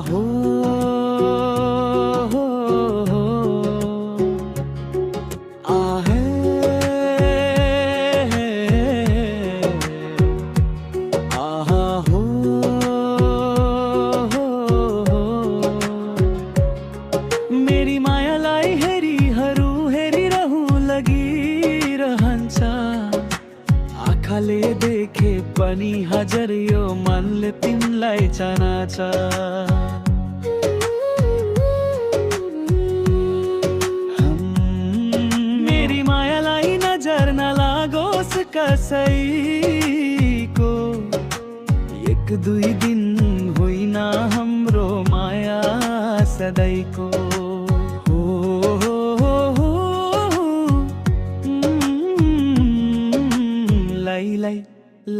हो आहे आहा हो मेरी मायालाई हेरी रहु लगी रहन्छ आँखाले देखे पनि हजार यो मनले तिमीलाई चाहन्छ मेरी मायालाई नजर नलागोस् कसैको एक दुई दिन होइन हाम्रो माया सधैँको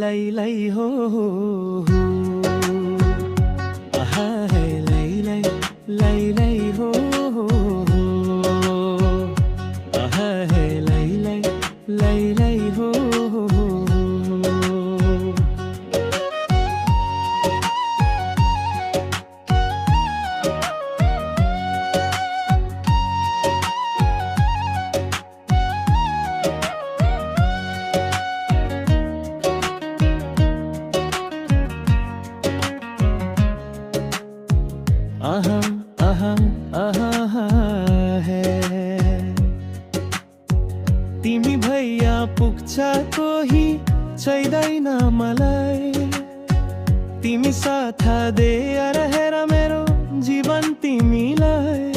लै लै हो आहा है लै लै हो आहा है लै लै हो आहा आहा आहा है तिमी भैया पुग्छ कोही चाहिँदैन मलाई तिमी साथ दिएर हेर मेरो जीवन तिमीलाई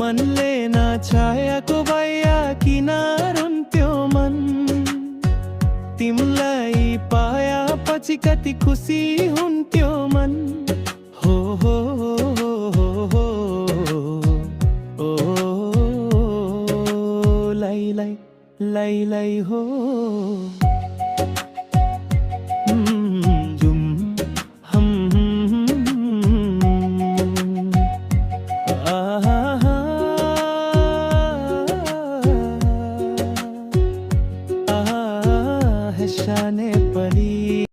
मनले नचाहेको भैया किन रुन्थ्यो मन तिमीलाई पाया पछि कति खुसी हुन्थ्यो मन हो लै लै हो